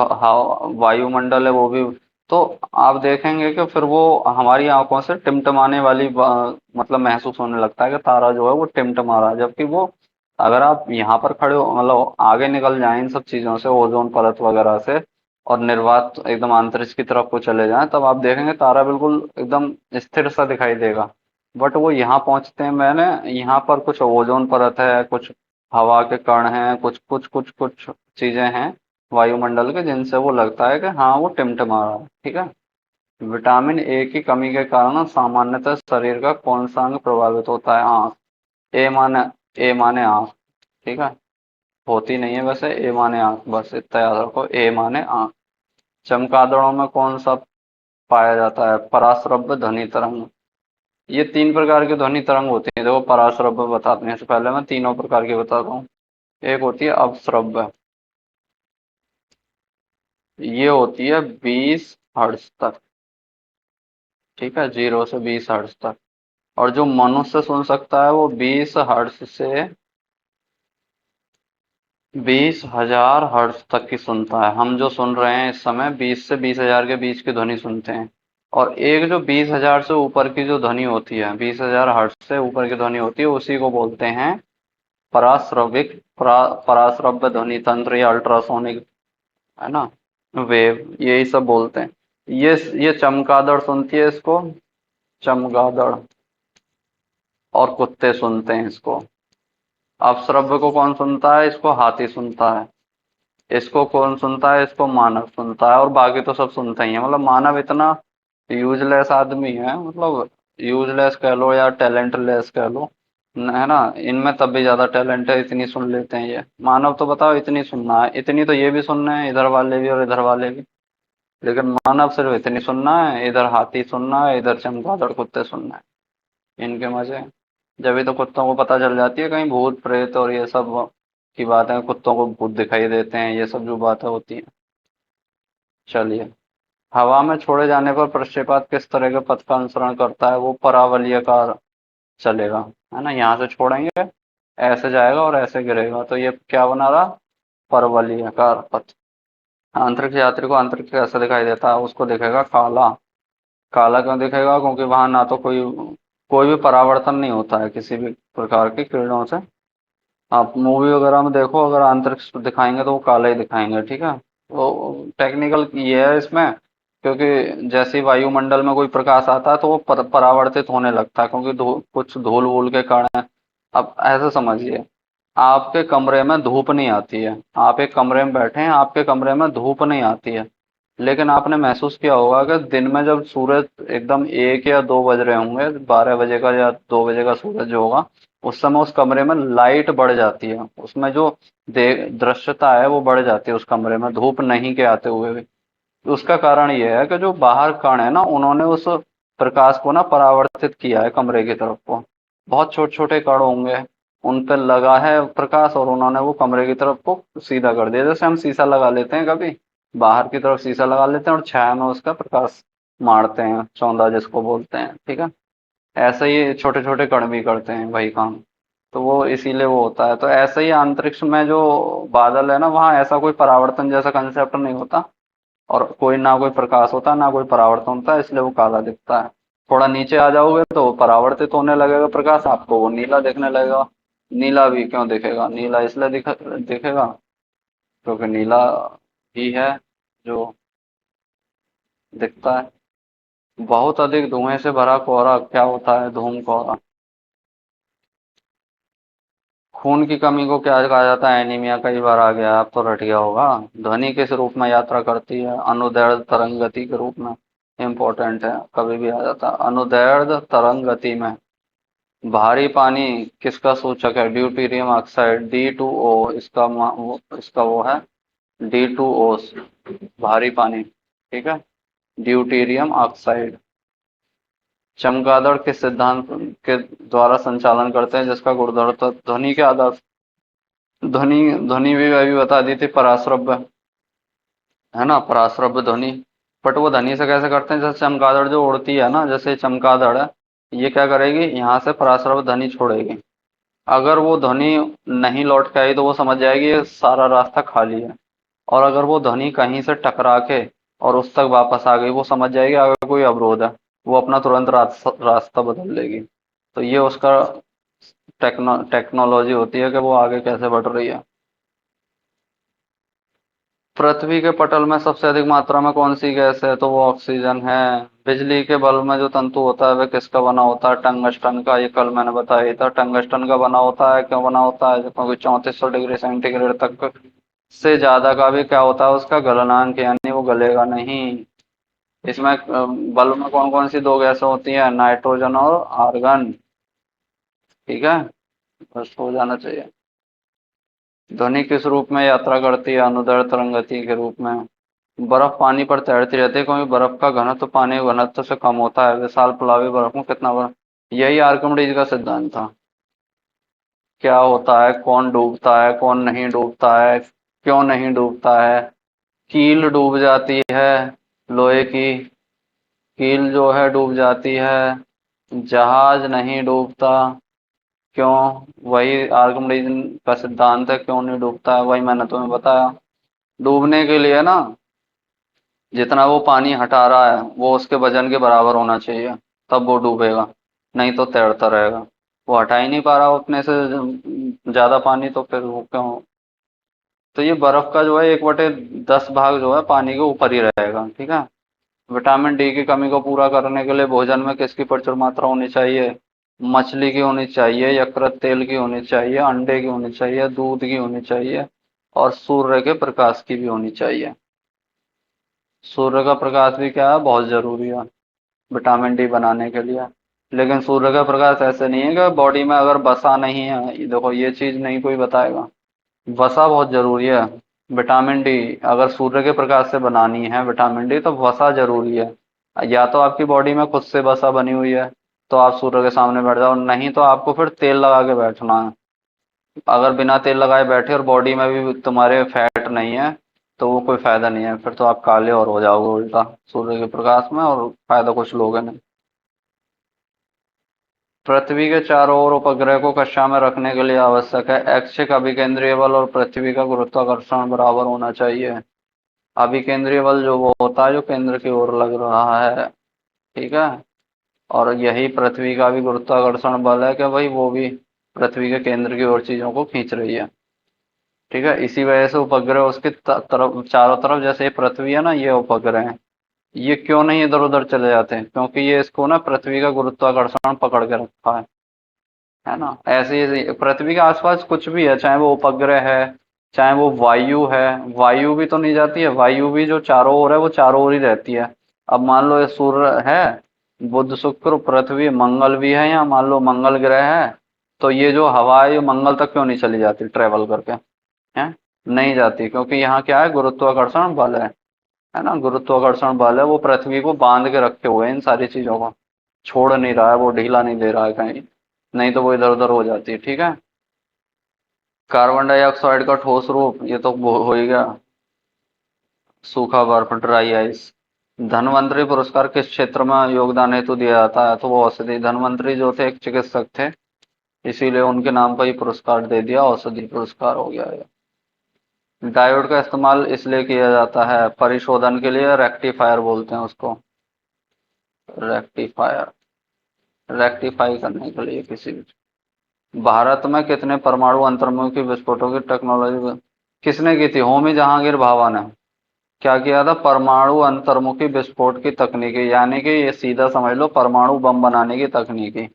Speaker 1: वायुमंडल है वो भी, तो आप देखेंगे कि फिर वो हमारी आंखों से टिमटिमाने वाली मतलब महसूस होने लगता है कि तारा जो है वो टिमटिमा रहा है। जबकि वो, अगर आप यहाँ पर खड़े हो, मतलब आगे निकल जाएं इन सब चीजों से, ओजोन परत वगैरह से, और निर्वात एकदम अंतरिक्ष की तरफ को चले जाएं, तब आप देखेंगे तारा बिल्कुल एकदम स्थिर सा दिखाई देगा। बट वो यहाँ पहुंचते हैं, मैंने यहाँ पर कुछ ओजोन परत है, कुछ हवा के कण हैं, कुछ कुछ कुछ कुछ चीजें हैं वायुमंडल के, जिनसे वो लगता है कि हाँ वो टिमटिमा रहा है। ठीक है। विटामिन ए की कमी के कारण सामान्यतः शरीर का कौन सा अंग प्रभावित होता है? आंख। ए माने, ए माने आंख। ठीक है। होती नहीं है वैसे, ए माने आंख, बस इतना याद रखो, ए माने आंख। चमगादड़ों में कौन सा पाया जाता है? पराश्रव्य ध्वनि तरंग। ये तीन प्रकार की ध्वनि तरंग होती है, देखो पराश्रव्य बताते हैं, इससे पहले मैं तीनों प्रकार की बताता हूँ। एक होती है अपश्रव्य, ये होती है 20 हर्ट्ज तक। ठीक है, 0 से 20 हर्ट्ज तक। और जो मनुष्य सुन सकता है वो 20 हर्ट्ज से 20,000 हर्ट्ज तक की सुनता है। हम जो सुन रहे हैं इस समय 20 से 20,000 के बीच की ध्वनि सुनते हैं। और एक जो 20,000 से ऊपर की जो ध्वनि होती है, 20,000 हर्ट्ज से ऊपर की ध्वनि होती है, उसी को बोलते हैं पराश्रव्य ध्वनि तंत्र या अल्ट्रासोनिक, है ना, वेव, यही सब बोलते हैं। ये चमगादड़ सुनती है इसको, चमगादड़, और कुत्ते सुनते हैं इसको। अपश्रव्य को कौन सुनता है? इसको हाथी सुनता है। इसको कौन सुनता है? इसको मानव सुनता है। और बाकी तो सब सुनते ही हैं। मतलब मानव इतना यूजलेस आदमी है, मतलब यूजलेस कह लो या टैलेंटलेस कह लो, है ना, इनमें तब भी ज्यादा टैलेंट है, इतनी सुन लेते हैं ये। मानव तो बताओ इतनी सुनना है, इतनी तो ये भी सुनना है, इधर वाले भी और इधर वाले भी। लेकिन मानव सिर्फ इतनी सुनना है, इधर हाथी सुनना है, इधर चमगादड़ कुत्ते सुनना है, इनके मजे हैं। जब भी तो कुत्तों को पता चल जाती है कहीं भूत प्रेत और ये सब की बातें, कुत्तों को भूत दिखाई देते हैं, ये सब जो बातें होती हैं। चलिए, हवा में छोड़े जाने पर प्रक्षेपण किस तरह के पथ का अनुसरण करता है? वो परावलयकार चलेगा, है ना। यहाँ से छोड़ेंगे, ऐसे जाएगा और ऐसे गिरेगा, तो ये क्या बना रहा? परवलयकार पथ। अंतरिक्ष यात्री को अंतरिक्ष कैसे दिखाई देता है? उसको दिखेगा काला। काला क्यों दिखेगा? क्योंकि वहां ना तो कोई भी परावर्तन नहीं होता है किसी भी प्रकार की किरणों से। आप मूवी वगैरह में देखो, अगर अंतरिक्ष दिखाएंगे तो वो काला ही दिखाएंगे, ठीक है। वो टेक्निकल ये है इसमें, क्योंकि जैसे ही वायुमंडल में कोई प्रकाश आता है तो वो परावर्तित होने लगता है, क्योंकि कुछ धूल वूल के कारण। अब ऐसे समझिए, आपके कमरे में धूप नहीं आती है, आप एक कमरे में बैठे हैं, आपके कमरे में धूप नहीं आती है, लेकिन आपने महसूस किया होगा कि दिन में जब सूरज एकदम 1 या 2 बज रहे होंगे, 12 बजे का या 2 बजे का सूरज जो होगा, उस समय उस कमरे में लाइट बढ़ जाती है, उसमें जो दृश्यता है वो बढ़ जाती है उस कमरे में, धूप नहीं के आते हुए भी। उसका कारण ये है कि जो बाहर कण है ना, उन्होंने उस प्रकाश को ना परावर्तित किया है कमरे की तरफ को। बहुत छोटे छोटे कण होंगे, उन पर लगा है प्रकाश, और उन्होंने वो कमरे की तरफ को सीधा कर दिया। जैसे हम शीशा लगा लेते हैं कभी, बाहर की तरफ शीशा लगा लेते हैं और छाया में उसका प्रकाश मारते हैं, चौंधा जिसको बोलते हैं, ठीक है। ऐसे ही छोटे छोटे कण भी करते हैं वही काम। तो वो इसीलिए वो होता है। तो ऐसे ही अंतरिक्ष में जो बादल है ना, वहाँ ऐसा कोई परावर्तन जैसा कंसेप्ट नहीं होता, और कोई ना कोई प्रकाश होता है ना कोई परावर्तन होता है, इसलिए वो काला दिखता है। थोड़ा नीचे आ जाओगे तो वो परावर्तित होने लगेगा प्रकाश, आपको वो नीला दिखने लगेगा। नीला भी क्यों दिखेगा? नीला इसलिए दिखेगा क्योंकि नीला ही है जो दिखता है। बहुत अधिक धुएं से भरा कोहरा क्या होता है? धूम कोहरा। खून की कमी को क्या कहा जाता है? एनीमिया। कई बार आ गया, अब तो रट गया होगा। ध्वनि किस रूप में यात्रा करती है? अनुदैर्ध्य तरंग गति के रूप में। इम्पोर्टेंट है, कभी भी आ जाता है। अनुदैर्ध्य तरंग गति में भारी पानी किसका सूचक है? ड्यूटीरियम ऑक्साइड, D2O, इसका वो है D2O, भारी पानी, ठीक है, ड्यूटीरियम ऑक्साइड। चमगादड़ किस सिद्धांत के द्वारा संचालन करते हैं, जिसका गुरुत्व ध्वनि के आधार? ध्वनि ध्वनि भी अभी बता दी थी, पराश्रव्य, है ना, पराश्रव्य ध्वनि। बट वो ध्वनि से कैसे करते हैं? जैसे चमगादड़ जो उड़ती है ना, जैसे चमगादड़ है, ये क्या करेगी? यहाँ से पराश्रव्य ध्वनि छोड़ेगी। अगर वो ध्वनि नहीं लौट के आई तो वो समझ जाएगी ये सारा रास्ता खाली है। और अगर वो ध्वनि कहीं से टकरा के और उस तक वापस आ गई, वो समझ जाएगी अगर कोई अवरोध है, वो अपना तुरंत रास्ता बदल लेगी। तो ये उसका टेक्नोलॉजी होती है कि वो आगे कैसे बढ़ रही है। पृथ्वी के पटल में सबसे अधिक मात्रा में कौन सी गैस है? तो वो ऑक्सीजन है। बिजली के बल्ब में जो तंतु होता है वह किसका बना होता है? टंगस्टन का। ये कल मैंने बताया ही था, टंगस्टन का बना होता है। क्यों बना होता है? क्योंकि 3400 डिग्री सेंटीग्रेड तक से ज्यादा का भी क्या होता है उसका गलनांक, यानी वो गलेगा नहीं। इसमें बल्ब में कौन कौन सी दो गैसें होती हैं? नाइट्रोजन और आर्गन, ठीक है, बस हो जाना चाहिए। ध्वनि किस रूप में यात्रा करती है? अनुदैर्ध्य तरंग गति के रूप में। बर्फ पानी पर तैरती रहती है क्योंकि बर्फ का घनत्व पानी के घनत्व से कम होता है। विशाल प्लावी बर्फ में कितना बर्फ? यही आर्किमिडीज का सिद्धांत था। क्या होता है? कौन डूबता है, कौन नहीं डूबता है, क्यों नहीं डूबता है? कील डूब जाती है, लोहे की कील जो है डूब जाती है, जहाज नहीं डूबता, क्यों? वही आर्किमिडीज का सिद्धांत है, क्यों नहीं डूबता है, वही मैंने तुम्हें बताया। डूबने के लिए ना, जितना वो पानी हटा रहा है वो उसके वजन के बराबर होना चाहिए, तब वो डूबेगा, नहीं तो तैरता रहेगा। वो हटा ही नहीं पा रहा अपने से ज्यादा पानी, तो फिर वो क्यों? तो ये बर्फ का जो है 1/10 भाग जो है पानी के ऊपर ही रहेगा, ठीक है। विटामिन डी की कमी को पूरा करने के लिए भोजन में किसकी प्रचुर मात्रा होनी चाहिए? मछली की होनी चाहिए, यकृत तेल की होनी चाहिए, अंडे की होनी चाहिए, दूध की होनी चाहिए, और सूर्य के प्रकाश की भी होनी चाहिए। सूर्य का प्रकाश भी क्या है, बहुत जरूरी है विटामिन डी बनाने के लिए। लेकिन सूर्य का प्रकाश ऐसे नहीं है कि बॉडी में अगर वसा नहीं है, ये देखो ये चीज नहीं कोई बताएगा। वसा बहुत जरूरी है। विटामिन डी अगर सूर्य के प्रकाश से बनानी है विटामिन डी, तो वसा जरूरी है। या तो आपकी बॉडी में खुद से वसा बनी हुई है, तो आप सूर्य के सामने बैठ जाओ, नहीं तो आपको फिर तेल लगा के बैठना है। अगर बिना तेल लगाए बैठे और बॉडी में भी तुम्हारे फैट नहीं है, तो वो कोई फायदा नहीं है, फिर तो आप काले और हो जाओगे उल्टा सूर्य के प्रकाश में, और फायदा कुछ लोगे नहीं। पृथ्वी के चारों ओर उपग्रह को कक्षा में रखने के लिए आवश्यक है ऐच्छिक अभिकेंद्रीय बल और पृथ्वी का गुरुत्वाकर्षण बराबर होना चाहिए। अभिकेंद्रीय बल जो वो होता है जो केंद्र की ओर लग रहा है, ठीक है। और यही पृथ्वी का भी गुरुत्वाकर्षण बल है कि भाई वो भी पृथ्वी के केंद्र की ओर चीजों को खींच रही है, ठीक है। इसी वजह से उपग्रह उसके तरफ चारों तरफ, जैसे ये पृथ्वी है ना, ये उपग्रह है, ये क्यों नहीं इधर उधर चले जाते हैं? क्योंकि ये इसको ना पृथ्वी का गुरुत्वाकर्षण पकड़ के रखा है ना। ऐसे ही पृथ्वी के आसपास कुछ भी है, चाहे वो उपग्रह है, चाहे वो वायु है, वायु भी तो नहीं जाती है, वायु भी जो चारों ओर है वो चारों ओर ही रहती है। अब मान लो ये सूर्य है, बुध शुक्र पृथ्वी मंगल भी है, या मान लो मंगल ग्रह है, तो ये जो हवा है ये मंगल तक क्यों नहीं चली जाती ट्रेवल करके? है, नहीं जाती, क्योंकि यहाँ क्या है, गुरुत्वाकर्षण बल है ना। गुरुत्वाकर्षण बल है, वो पृथ्वी को बांध के रखे हुए हैं इन सारी चीजों को, छोड़ नहीं रहा है, वो ढीला नहीं दे रहा है कहीं, नहीं तो वो इधर उधर हो जाती है, ठीक है। कार्बन डाइऑक्साइड का ठोस रूप, ये तो हो ही गया, सूखा बर्फ, ड्राई आइस। धन्वंतरी पुरस्कार किस क्षेत्र में योगदान हेतु दिया जाता है? तो वो औषधि, धन्वंतरी जो थे एक चिकित्सक थे, इसीलिए उनके नाम पर ही पुरस्कार दे दिया, औषधि पुरस्कार हो गया ये। डायोड का इस्तेमाल इसलिए किया जाता है परिशोधन के लिए, रेक्टिफायर बोलते हैं उसको, रेक्टिफायर, रेक्टिफाई करने के लिए किसी भी। भारत में कितने परमाणु अंतर्मुखी विस्फोटों की टेक्नोलॉजी किसने की थी? होमी जहांगीर भाभा ने। क्या किया था? परमाणु अंतर्मुखी विस्फोट की तकनीकी, यानी कि ये सीधा समझ लो परमाणु बम बनाने की तकनीकी।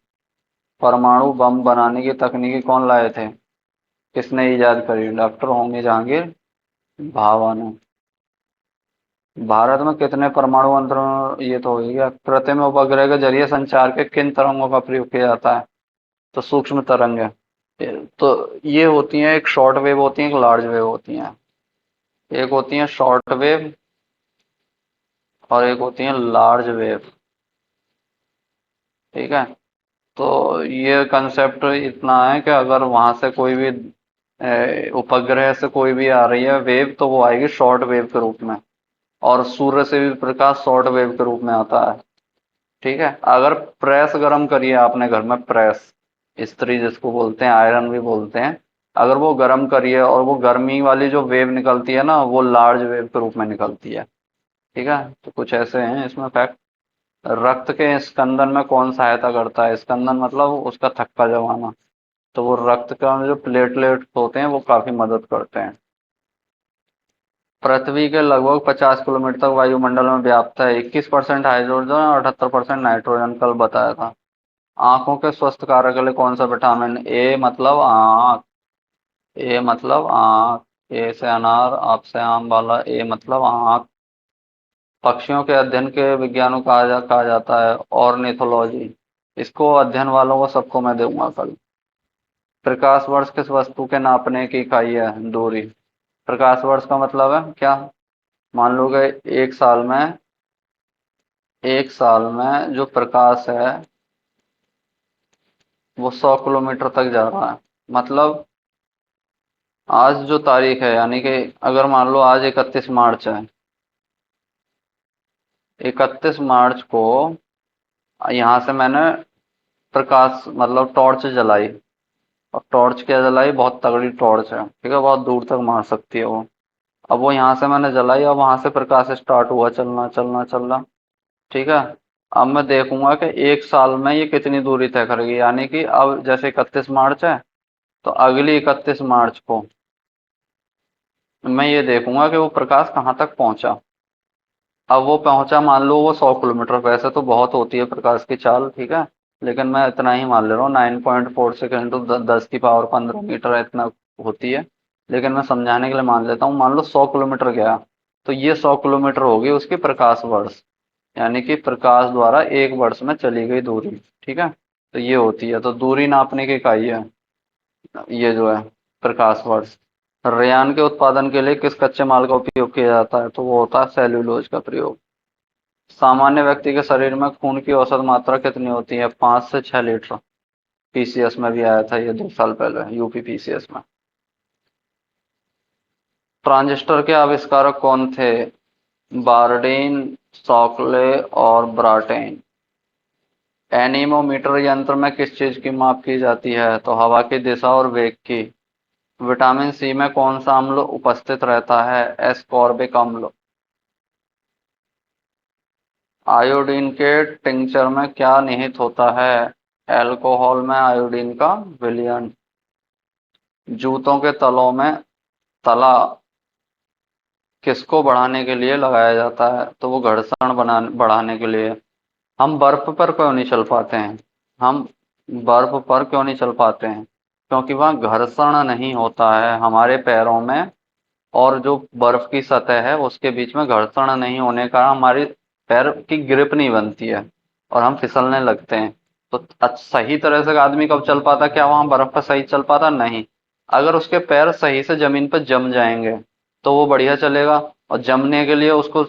Speaker 1: परमाणु बम बनाने की तकनीकी कौन लाए थे? किसने इजाद करी? डॉक्टर होमी जहांगीर भाभा ने। भारत में कितने परमाणु अंतर, ये तो हो ही गया। कृत्रिम उपग्रह के जरिए संचार के किन तरंगों का प्रयोग किया जाता है? तो सूक्ष्म तरंग है। तो ये होती हैं, एक शॉर्ट वेव होती है, एक लार्ज वेव होती हैं। एक होती है शॉर्ट वेव और एक होती है लार्ज वेव, ठीक है। तो ये कंसेप्ट इतना है कि अगर वहां से कोई भी उपग्रह से कोई भी आ रही है वेव, तो वो आएगी शॉर्ट वेव के रूप में, और सूर्य से भी प्रकाश शॉर्ट वेव के रूप में आता है, ठीक है। अगर प्रेस गर्म करिए आपने घर में, प्रेस इस्त्री जिसको बोलते हैं, आयरन भी बोलते हैं, अगर वो गर्म करिए और वो गर्मी वाली जो वेव निकलती है ना, वो लार्ज वेव के रूप में निकलती है, ठीक है। तो कुछ ऐसे हैं इसमें फैक्ट। रक्त के स्कंदन में कौन सहायता करता है? स्कंदन मतलब उसका थक्का जमाना, तो वो रक्त का जो प्लेटलेट होते हैं वो काफी मदद करते हैं। पृथ्वी के लगभग 50 किलोमीटर तक वायुमंडल में व्याप्त है, 21% हाइड्रोजन और 78% नाइट्रोजन, कल बताया था। आंखों के स्वस्थ कार्य के लिए कौन सा विटामिन? ए मतलब आंख, ए मतलब आंख, ए से अनार, आप से आम वाला, ए मतलब आंख। पक्षियों के अध्ययन के विज्ञान को कहा जाता है ऑर्निथोलॉजी। इसको अध्ययन वालों को सबको मैं दूंगा कल। प्रकाश वर्ष किस वस्तु के नापने की इकाई है? दूरी। प्रकाश वर्ष का मतलब है क्या? मान लो कि एक साल में जो प्रकाश है वो 100 किलोमीटर तक जा रहा है। मतलब आज जो तारीख है, यानी कि अगर मान लो आज 31 मार्च है, 31 मार्च को यहाँ से मैंने प्रकाश मतलब टॉर्च जलाई, और टॉर्च क्या जलाई, बहुत तगड़ी टॉर्च है, ठीक है, बहुत दूर तक मार सकती है वो। अब वो यहाँ से मैंने जलाई और वहां से प्रकाश स्टार्ट हुआ चलना चलना चलना, ठीक है। अब मैं देखूंगा कि एक साल में ये कितनी दूरी तय करेगी, यानी कि अब जैसे 31 मार्च है, तो अगली 31 मार्च को मैं ये देखूंगा कि वो प्रकाश कहाँ तक पहुंचा। अब वो पहुंचा, मान लो वो 100 किलोमीटर, वैसे तो बहुत होती है प्रकाश की चाल, ठीक है, लेकिन मैं इतना ही मान ले रहा हूँ, 9.46 इंटू 10 की पावर 15 मीटर इतना होती है, लेकिन मैं समझाने के लिए मान लेता हूँ, मान लो 100 किलोमीटर गया, तो ये 100 किलोमीटर होगी उसकी प्रकाश वर्ष, यानी कि प्रकाश द्वारा एक वर्ष में चली गई दूरी, ठीक है। तो ये होती है, तो दूरी नापने की इकाई है ये जो है प्रकाश वर्ष। रेयान के उत्पादन के लिए किस कच्चे माल का उपयोग किया जाता है, तो वो होता है सेल्यूलोज का प्रयोग। सामान्य व्यक्ति के शरीर में खून की औसत मात्रा कितनी होती है, 5 से 6 लीटर। पीसीएस में भी आया था ये 2 साल पहले, यूपी पीसीएस में। ट्रांजिस्टर के आविष्कारक कौन थे, बार्डीन, शॉकले और ब्राटेन। एनीमोमीटर यंत्र में किस चीज की माप की जाती है, तो हवा की दिशा और वेग की। विटामिन सी में कौन सा अम्ल उपस्थित रहता है, एस्कॉर्बिक अम्ल। आयोडीन के टिंचर में क्या निहित होता है, अल्कोहल में आयोडीन का विलयन। जूतों के तलों में तला किसको बढ़ाने के लिए लगाया जाता है, तो वो घर्षण बढ़ाने के लिए। हम बर्फ पर क्यों नहीं चल पाते हैं, हम बर्फ पर क्यों नहीं चल पाते हैं, क्योंकि वहाँ घर्षण नहीं होता है हमारे पैरों में, और जो बर्फ की सतह है उसके बीच में घर्षण नहीं होने का हमारी पैर की ग्रिप नहीं बनती है, और हम फिसलने लगते हैं। तो सही तरह से आदमी कब चल पाता, क्या वहां बर्फ पर सही चल पाता, नहीं। अगर उसके पैर सही से जमीन पर जम जाएंगे तो वो बढ़िया चलेगा, और जमने के लिए उसको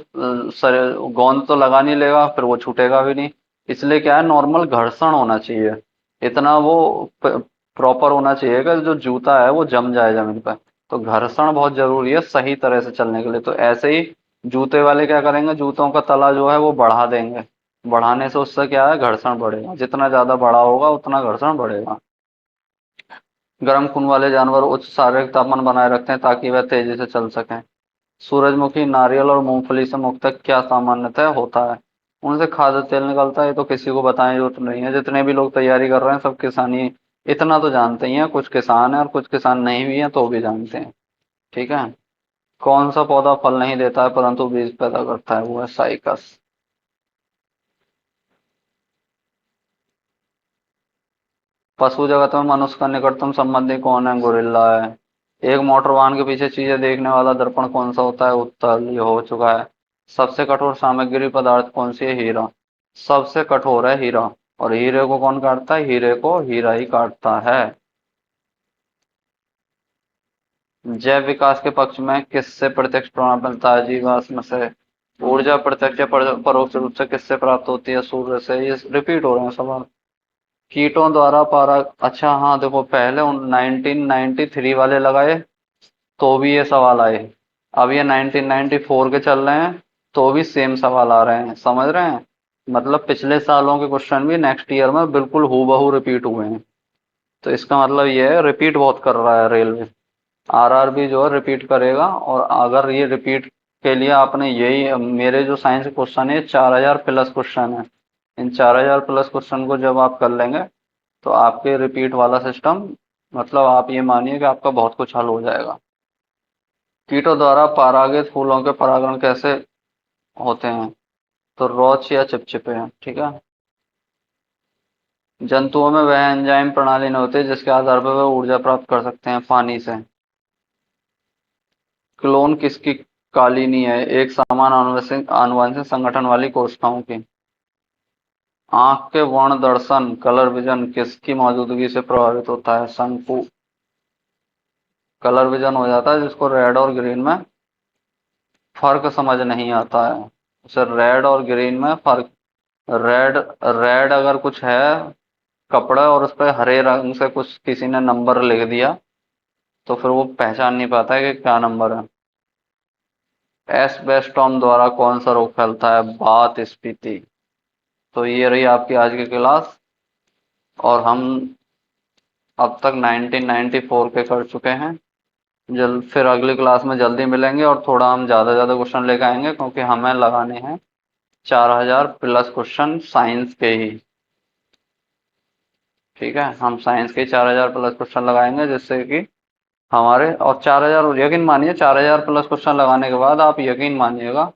Speaker 1: गोंद तो लगा नहीं लेगा, फिर वो छूटेगा भी नहीं। इसलिए क्या है, नॉर्मल घर्षण होना चाहिए, इतना वो प्रॉपर होना चाहिए कि जो जूता है वो जम जाए जमीन पर। तो घर्षण बहुत जरूरी है सही तरह से चलने के लिए। तो ऐसे ही जूते वाले क्या करेंगे, जूतों का तला जो है वो बढ़ा देंगे, बढ़ाने से उससे क्या है, घर्षण बढ़ेगा, जितना ज्यादा बड़ा होगा उतना घर्षण बढ़ेगा। गर्म खून वाले जानवर उच्च शारीरिक तापमान बनाए रखते हैं ताकि वह तेजी से चल सकें। सूरजमुखी, नारियल और मूंगफली से मुख्यतः क्या सामान्यतः होता है, उनसे खाद्य तेल निकलता है, ये तो किसी को बताने की जरूरत नहीं है, जितने भी लोग तैयारी कर रहे हैं सब किसानी इतना तो जानते ही हैं, कुछ किसान हैं और कुछ किसान नहीं भी हैं तो भी जानते हैं, ठीक है। कौन सा पौधा फल नहीं देता है परंतु बीज पैदा करता है, वो है साइकस। पशु जगत में मनुष्य का निकटतम संबंधी कौन है, गोरिल्ला है। एक मोटर वाहन के पीछे चीजें देखने वाला दर्पण कौन सा होता है, उत्तल, ये हो चुका है। सबसे कठोर सामग्री पदार्थ कौन सी है, हीरा। सबसे कठोर है हीरा, और हीरे को कौन काटता है, हीरे को हीरा ही काटता है। जैव विकास के पक्ष में किससे प्रत्यक्ष प्रमाण मिलता है, जीवाश्म से। ऊर्जा प्रत्यक्ष या परोक्ष रूप से किससे प्राप्त होती है, सूर्य से। ये रिपीट हो रहे हैं सवाल। कीटों द्वारा पारा, अच्छा हाँ देखो, पहले 1993 वाले लगाए तो भी ये सवाल आए, अब ये 1994 के चल रहे हैं तो भी सेम सवाल आ रहे हैं, समझ रहे हैं। मतलब पिछले सालों के क्वेश्चन भी नेक्स्ट ईयर में बिल्कुल हूबहू रिपीट हुए हैं। तो इसका मतलब ये है रिपीट बहुत कर रहा है रेलवे। आरआरबी जो है रिपीट करेगा, और अगर ये रिपीट के लिए आपने यही, मेरे जो साइंस के क्वेश्चन है 4000 प्लस क्वेश्चन है, इन 4000 प्लस क्वेश्चन को जब आप कर लेंगे तो आपके रिपीट वाला सिस्टम, मतलब आप ये मानिए कि आपका बहुत कुछ हल हो जाएगा। कीटों द्वारा परागित फूलों के परागण कैसे होते हैं, तो रोच या चिपचिपे हैं, ठीक है। जंतुओं में वह एंजाइम प्रणाली नहीं होती जिसके आधार पर वे ऊर्जा प्राप्त कर सकते हैं, पानी से। क्लोन किसकी कालिनी है, एक समान आनुवंशिक आनुवंशिक संगठन वाली कोशिकाओं की। आंख के वर्ण दर्शन, कलर विजन किसकी मौजूदगी से प्रभावित होता है, शंकु। कलर विजन हो जाता है जिसको रेड और ग्रीन में फर्क समझ नहीं आता है, उसे रेड और ग्रीन में फर्क। रेड, रेड अगर कुछ है कपड़ा और उस पर हरे रंग से कुछ किसी ने नंबर लिख दिया तो फिर वो पहचान नहीं पाता है कि क्या नंबर है। एस्बेस्टॉस द्वारा कौन सा रोग फैलता है, बात स्पीति। तो ये रही आपकी आज की क्लास। और हम अब तक 1994 के कर चुके हैं। फिर अगली क्लास में जल्दी मिलेंगे और थोड़ा हम ज़्यादा ज़्यादा क्वेश्चन लेके आएंगे, क्योंकि हमें लगाने हैं 4000 प्लस क्वेश्चन साइंस के ही। ठीक है, हम साइंस के 4000 प्लस क्वेश्चन लगाएंगे, जिससे कि हमारे, और 4000 यकीन मानिए, 4000 प्लस क्वेश्चन लगाने के बाद आप यकीन मानिएगा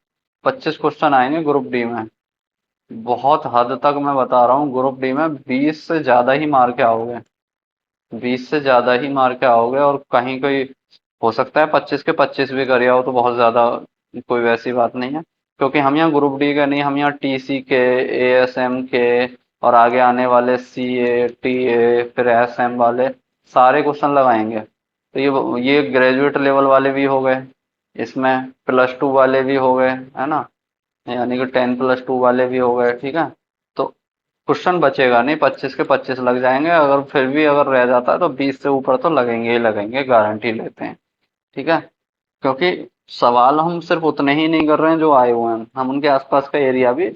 Speaker 1: 25 क्वेश्चन आएंगे ग्रुप डी में। बहुत हद तक मैं बता रहा हूँ, ग्रुप डी में 20 से ज़्यादा ही मार के आओगे। 20 से ज़्यादा ही मार के आओगे, और कहीं कोई हो सकता है 25 के 25 भी कर आओ, तो बहुत ज़्यादा कोई वैसी बात नहीं है। क्योंकि हम यहाँ ग्रुप डी के नहीं, हम यहाँ टीसी के, एएसएम के, और आगे आने वाले सीए, टीए, फिर एसएम वाले सारे क्वेश्चन लगाएंगे। तो ये ग्रेजुएट लेवल वाले भी हो गए, इसमें +2 वाले भी हो गए, है ना, यानी कि 10+2 वाले भी हो गए। ठीक है, तो क्वेश्चन बचेगा नहीं, 25 के 25 लग जाएंगे। अगर फिर भी अगर रह जाता है तो 20 से ऊपर तो लगेंगे ही लगेंगे, गारंटी लेते हैं। ठीक है, क्योंकि सवाल हम सिर्फ उतने ही नहीं कर रहे हैं जो आए हुए हैं, हम उनके आसपास का एरिया भी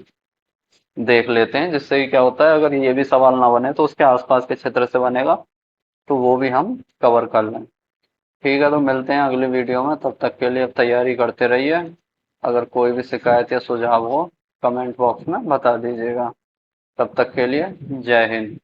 Speaker 1: देख लेते हैं, जिससे कि क्या होता है, अगर ये भी सवाल ना बने तो उसके आसपास के क्षेत्र से बनेगा, तो वो भी हम कवर कर लें। ठीक है, तो मिलते हैं अगली वीडियो में, तब तक के लिए अब तैयारी करते रहिए। अगर कोई भी शिकायत या सुझाव हो, कमेंट बॉक्स में बता दीजिएगा। तब तक के लिए जय हिंद।